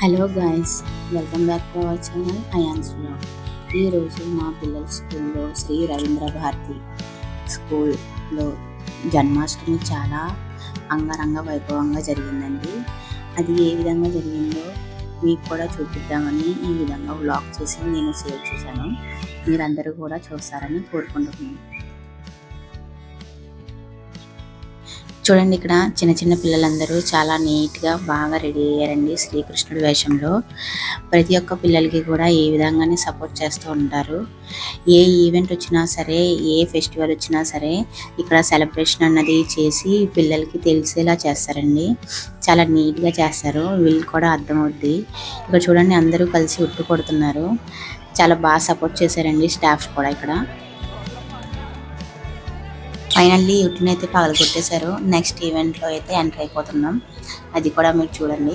Hello guys, welcome back to our channel ions vlog. ఈరోజు మా పిల్లల స్కూల్లో శ్రీ రవీంద్ర భారతి స్కూల్లో జన్మాష్టమి చాలా అంగరంగ వైభవంగా జరిగిందండి. అది ఏ విధంగా జరిగిందో మీకు కూడా చూపిద్దామని ఈ విధంగా వ్లాగ్ చేసి నేను షేర్ చేశాను. మీరందరూ కూడా చూస్తారని కోరుకుంటున్నాను. చూడండి, ఇక్కడ చిన్న చిన్న పిల్లలందరూ చాలా నీట్గా బాగా రెడీ అయ్యారండి. శ్రీకృష్ణుడి వేషంలో ప్రతి ఒక్క పిల్లలకి కూడా ఏ విధంగానే సపోర్ట్ చేస్తూ ఉంటారు. ఏ ఈవెంట్ వచ్చినా సరే, ఏ ఫెస్టివల్ వచ్చినా సరే ఇక్కడ సెలబ్రేషన్ అన్నది చేసి పిల్లలకి తెలిసేలా చేస్తారండి. చాలా నీట్గా చేస్తారు, వీళ్ళు కూడా అర్థమవుద్ది. ఇక్కడ చూడండి, అందరూ కలిసి ఉట్టు కొడుతున్నారు. చాలా బాగా సపోర్ట్ చేశారండి స్టాఫ్ కూడా. ఇక్కడ ఫైనల్లీ ఉట్టినైతే పగల కొట్టేశారు. నెక్స్ట్ ఈవెంట్లో అయితే ఎంటర్ అయిపోతున్నాం, అది కూడా మీరు చూడండి.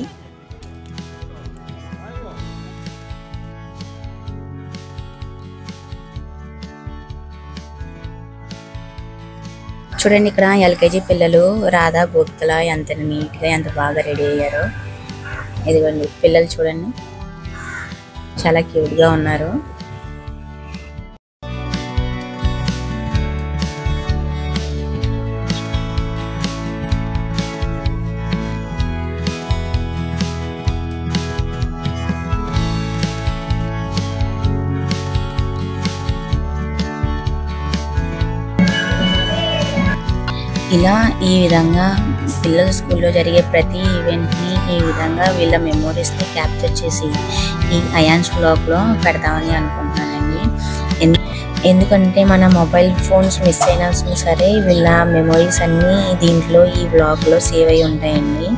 చూడండి, ఇక్కడ ఎల్కేజీ పిల్లలు రాధా గోపికల ఎంత నీట్గా ఎంత బాగా రెడీ అయ్యారో. ఇదిగోండి పిల్లలు చూడండి, చాలా క్యూట్గా ఉన్నారు. ఇలా ఈ విధంగా పిల్లల స్కూల్లో జరిగే ప్రతి ఈవెంట్ని ఈ విధంగా వీళ్ళ మెమోరీస్ని క్యాప్చర్ చేసి ఈ అయాన్స్ వ్లాగ్లో పెడతామని అనుకుంటున్నానండి. ఎందుకంటే మన మొబైల్ ఫోన్స్ మిస్ అయినా సరే వీళ్ళ మెమోరీస్ అన్నీ దీంట్లో ఈ వ్లాగ్లో సేవ్ అయి ఉంటాయండి.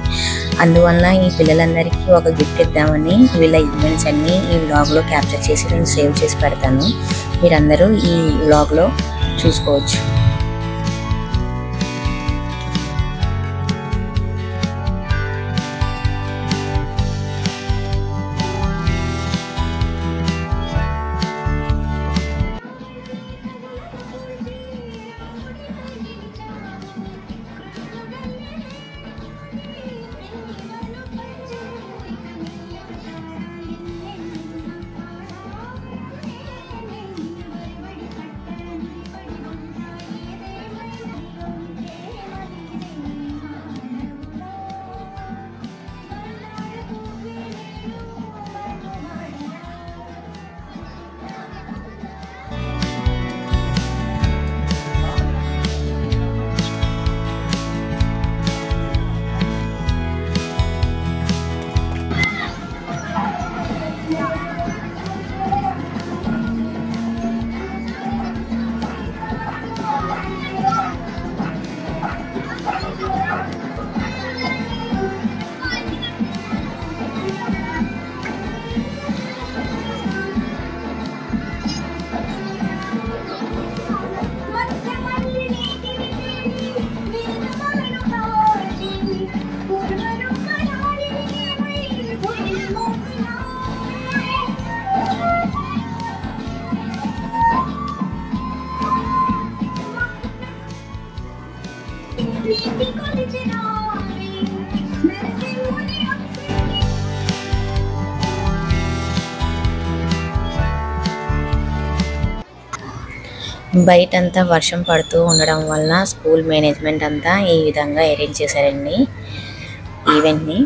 అందువల్ల ఈ పిల్లలందరికీ ఒక గిఫ్ట్ ఇద్దామని వీళ్ళ ఈవెంట్స్ అన్నీ ఈ వ్లాగ్లో క్యాప్చర్ చేసి నేను సేవ్ చేసి పెడతాను. మీరందరూ ఈ వ్లాగ్లో చూసుకోవచ్చు. బయటంతా వర్షం పడుతూ ఉండడం వల్ల స్కూల్ మేనేజ్మెంట్ అంతా ఈ విధంగా అరేంజ్ చేశారండి ఈవెంట్ని.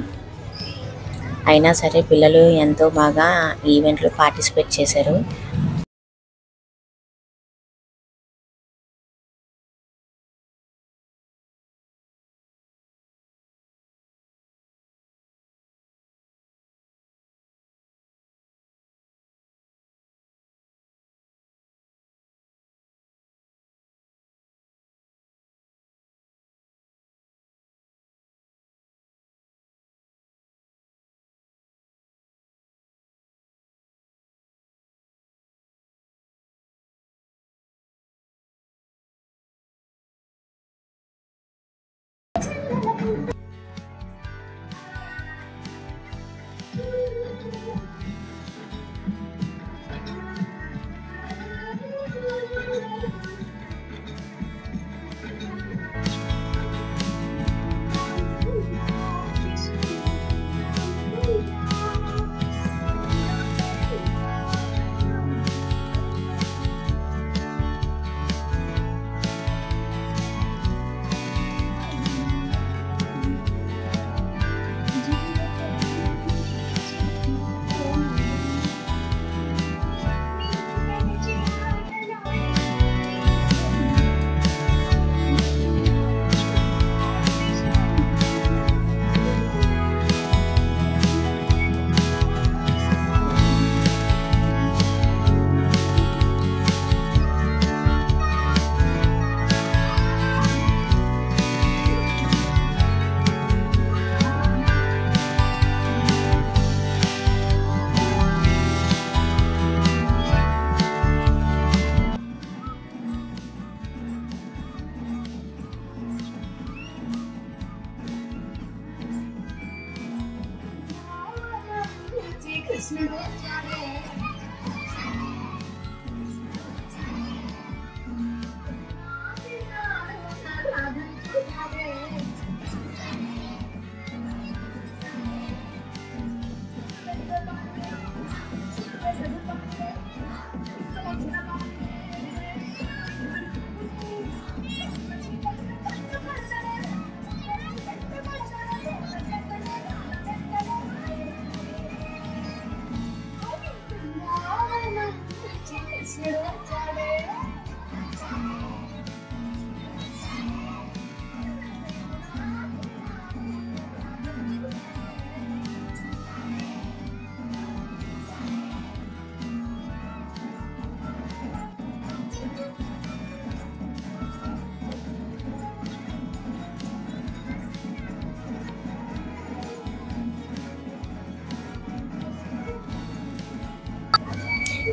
అయినా సరే పిల్లలు ఎంతో బాగా ఈవెంట్లో పార్టిసిపేట్ చేశారు.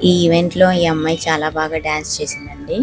ఈ ఈవెంట్లో ఈ అమ్మాయి చాలా బాగా డాన్స్ చేసిందండి.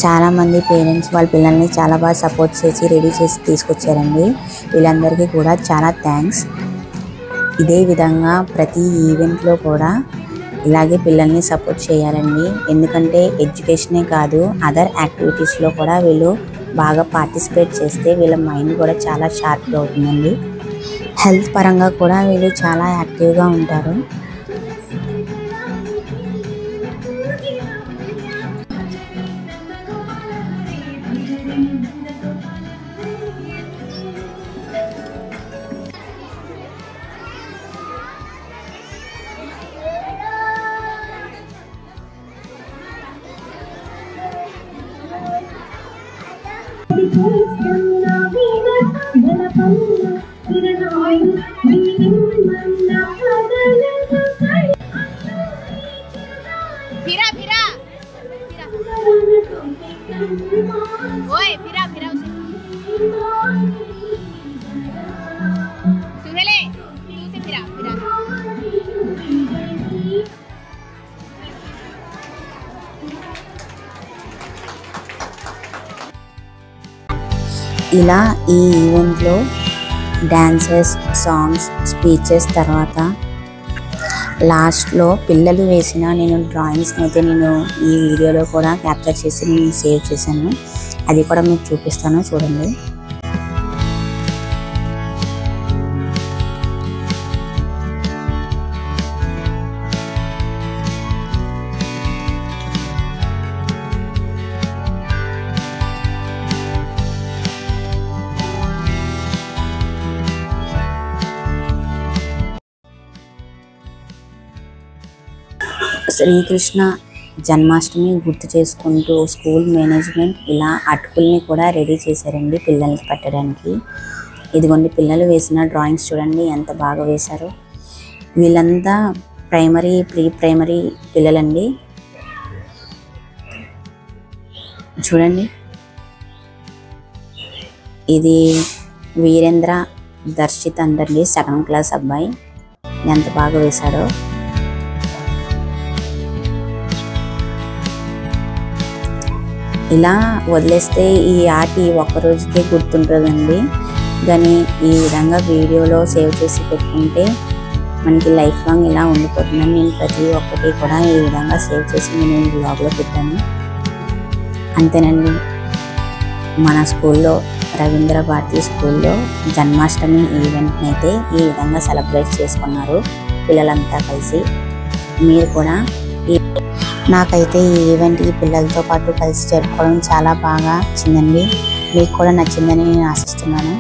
చాలా మంది పేరెంట్స్ వాళ్ళ పిల్లల్ని చాలా బాగా సపోర్ట్ చేసి రెడీ చేసి తీసుకొచ్చారండి. వీళ్ళందరికీ కూడా చాలా థ్యాంక్స్. ఇదే విధంగా ప్రతి ఈవెంట్లో కూడా ఇలాగే పిల్లల్ని సపోర్ట్ చేయాలండి. ఎందుకంటే ఎడ్యుకేషనే కాదు, అదర్ యాక్టివిటీస్లో కూడా వీళ్ళు బాగా పార్టిసిపేట్ చేస్తే వీళ్ళ మైండ్ కూడా చాలా షార్ప్గా అవుతుందండి. హెల్త్ పరంగా కూడా వీళ్ళు చాలా యాక్టివ్గా ఉంటారు. ఇలా ఈ ఈవెంట్లో డాన్సెస్, సాంగ్స్, స్పీచెస్ తర్వాత లాస్ట్లో పిల్లలు వేసిన నేను డ్రాయింగ్స్ని అయితే నేను ఈ వీడియోలో కూడా క్యాప్చర్ చేసి నేను సేవ్ చేశాను. అది కూడా మీకు చూపిస్తాను, చూడండి. శ్రీకృష్ణ జన్మాష్టమి గుర్తు చేసుకుంటూ స్కూల్ మేనేజ్మెంట్ ఇలా అటుకుల్ని కూడా రెడీ చేశారండి పిల్లలకి పెట్టడానికి. ఇదిగోండి పిల్లలు వేసిన డ్రాయింగ్స్ చూడండి ఎంత బాగా వేశారో. వీళ్ళంతా ప్రైమరీ, ప్రీ ప్రైమరీ పిల్లలండి. చూడండి, ఇది వీరేంద్ర దర్శిత్ అండి, 2nd క్లాస్ అబ్బాయి. ఎంత బాగా వేశాడో. ఇలా వదిలేస్తే ఈ ఆట ఒక్క రోజుకే గుర్తుంటుందండి. కానీ ఈ విధంగా వీడియోలో సేవ్ చేసి పెట్టుకుంటే మనకి లైఫ్ లాంగ్ ఇలా ఉండిపోతుందని నేను ప్రతి ఒక్కటి కూడా ఈ విధంగా సేవ్ చేసి నేను ఈ బ్లాగ్లో పెట్టాను. అంతేనండి, మన స్కూల్లో రవీంద్ర భారతి స్కూల్లో జన్మాష్టమి ఈవెంట్ని అయితే ఈ విధంగా సెలబ్రేట్ చేసుకున్నారు పిల్లలంతా కలిసి. మీరు కూడా నాకైతే ఈ ఈవెంట్ ఈ పిల్లలతో పాటు కలిసి జరుపుకోవడం చాలా బాగా నచ్చిందండి. మీకు కూడా నచ్చిందని నేను ఆశిస్తున్నాను.